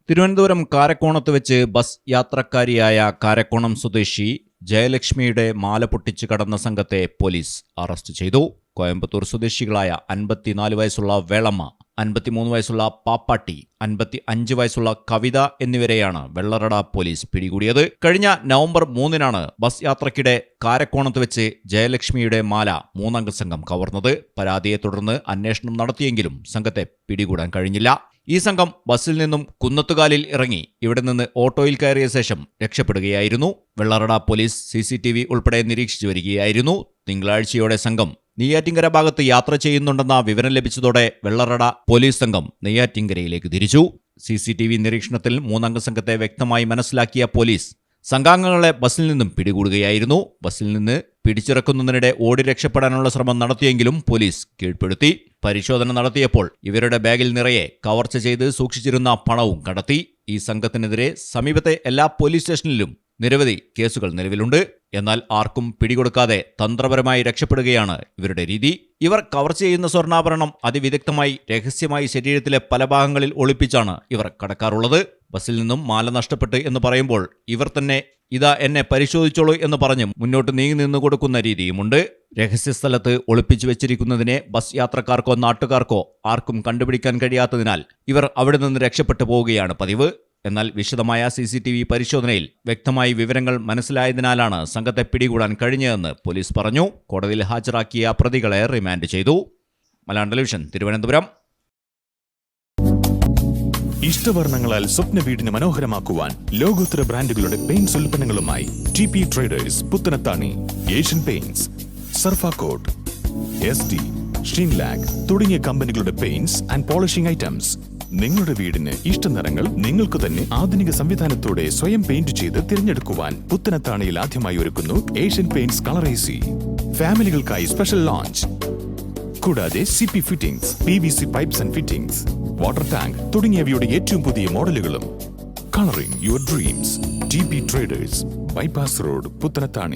തിരുവനന്തപുരം കാരക്കോണത്ത് വെച്ച് ബസ് യാത്രക്കാരിയായ കാരക്കോണം സ്വദേശി ജയലക്ഷ്മിയുടെ മാല പൊട്ടിച്ച് കടന്ന സംഘത്തെ പോലീസ് അറസ്റ്റ് ചെയ്തു. കോയമ്പത്തൂർ സ്വദേശികളായ 54 വയസ്സുള്ള വേളമ്മ, 53 വയസ്സുള്ള പാപ്പാട്ടി, 55 വയസ്സുള്ള കവിത എന്നിവരെയാണ് വെള്ളറട പോലീസ് പിടികൂടിയത്. കഴിഞ്ഞ നവംബർ 3-നാണ് ബസ് യാത്രക്കിടെ കാരക്കോണത്ത് വെച്ച് ജയലക്ഷ്മിയുടെ മാല 3-അംഗ സംഘം കവർന്നത്. പരാതിയെ തുടർന്ന് അന്വേഷണം നടത്തിയെങ്കിലും സംഘത്തെ പിടികൂടാൻ കഴിഞ്ഞില്ല. ഈ സംഘം ബസ്സിൽ നിന്നും കുന്നത്തുകാലിൽ ഇറങ്ങി ഇവിടെ നിന്ന് ഓട്ടോയിൽ കയറിയ ശേഷം രക്ഷപ്പെടുകയായിരുന്നു. വെള്ളറട പോലീസ് CCTV ഉൾപ്പെടെ നിരീക്ഷിച്ചു വരികയായിരുന്നു. തിങ്കളാഴ്ചയോടെ സംഘം നെയ്യാറ്റിൻകര ഭാഗത്ത് യാത്ര ചെയ്യുന്നുണ്ടെന്ന വിവരം ലഭിച്ചതോടെ വെള്ളറട പോലീസ് സംഘം നെയ്യാറ്റിൻകരയിലേക്ക് തിരിച്ചു. CCTV നിരീക്ഷണത്തിൽ 3-അംഗ സംഘത്തെ വ്യക്തമായി മനസ്സിലാക്കിയ പോലീസ് സംഘാംഗങ്ങളെ ബസ്സിൽ നിന്നും പിടികൂടുകയായിരുന്നു. ബസ്സിൽ നിന്ന് പിടിച്ചിറക്കുന്നതിനിടെ ഓടി രക്ഷപ്പെടാനുള്ള ശ്രമം നടത്തിയെങ്കിലും പോലീസ് കീഴ്പ്പെടുത്തി. പരിശോധന നടത്തിയപ്പോൾ ഇവരുടെ ബാഗിൽ നിറയെ കവർച്ച ചെയ്ത് സൂക്ഷിച്ചിരുന്ന പണവും കണ്ടെത്തി. ഈ സംഘത്തിനെതിരെ സമീപത്തെ എല്ലാ പോലീസ് സ്റ്റേഷനിലും നിരവധി കേസുകൾ നിലവിലുണ്ട്. എന്നാൽ ആർക്കും പിടികൊടുക്കാതെ തന്ത്രപരമായി രക്ഷപ്പെടുകയാണ് ഇവരുടെ രീതി. ഇവർ കവർച്ച ചെയ്യുന്ന സ്വർണ്ണാഭരണം അതിവിദഗ്ധമായി രഹസ്യമായി ശരീരത്തിലെ പല ഭാഗങ്ങളിൽ ഒളിപ്പിച്ചാണ് ഇവർ കടക്കാറുള്ളത്. ബസ്സിൽ നിന്നും മാല നഷ്ടപ്പെട്ട് എന്ന് പറയുമ്പോൾ ഇവർ തന്നെ ഇതാ എന്നെ പരിശോധിച്ചോളൂ എന്ന് പറഞ്ഞ് മുന്നോട്ട് നീങ്ങി നിന്നു കൊടുക്കുന്ന രീതിയുമുണ്ട്. രഹസ്യസ്ഥലത്ത് ഒളിപ്പിച്ചു വെച്ചിരിക്കുന്നതിനെ ബസ് യാത്രക്കാർക്കോ നാട്ടുകാർക്കോ ആർക്കും കണ്ടുപിടിക്കാൻ കഴിയാത്തതിനാൽ ഇവർ അവിടെ നിന്ന് രക്ഷപ്പെട്ടു പോവുകയാണ് പതിവ്. എന്നാൽ വിശദമായ CCTV പരിശോധനയിൽ വ്യക്തമായി വിവരങ്ങൾ മനസ്സിലായതിനാലാണ് സംഘത്തെ പിടികൂടാൻ കഴിഞ്ഞതെന്ന് പോലീസ് പറഞ്ഞു. കോടതിയിൽ ഹാജരാക്കിയ പ്രതികളെ റിമാൻഡ് ചെയ്തു. മലയാളം ടെലിവിഷൻ, തിരുവനന്തപുരം. ഇഷ്ടവർണ്ണങ്ങളാൽ സ്വപ്ന വീടിന് മനോഹരമാക്കുവാൻ ലോകോത്തര ബ്രാൻഡുകളുടെ പെയിന്റ്സ് ഉൽപ്പന്നങ്ങളുമായി TP traders, Puthanathani. Asian paints, സർഫാകോട്ട്, SD, ഷീൻലാഗ് തുടങ്ങിയ കമ്പനികളുടെ പെയിന്റ്സ് ആൻഡ് പോളിഷിംഗ് ഐറ്റംസ്. നിങ്ങളുടെ വീടിന് ഇഷ്ട നിറങ്ങൾ നിങ്ങൾക്ക് തന്നെ ആധുനിക സംവിധാനത്തോടെ സ്വയം പെയിന്റ് ചെയ്ത് തിരഞ്ഞെടുക്കുവാൻ പുത്തനത്താണിയിൽ ആദ്യമായി ഒരുക്കുന്നു ഏഷ്യൻ പെയിന്റ്സ് കളറേസി. ഫാമിലികൾക്കായി special launch. കൂടാതെ CP fittings, PVC pipes and fittings, water tank തുടങ്ങിയവയുടെ ഏറ്റവും പുതിയ മോഡലുകളും. Colouring your dreams. TP traders, bypass road, Puthanathani.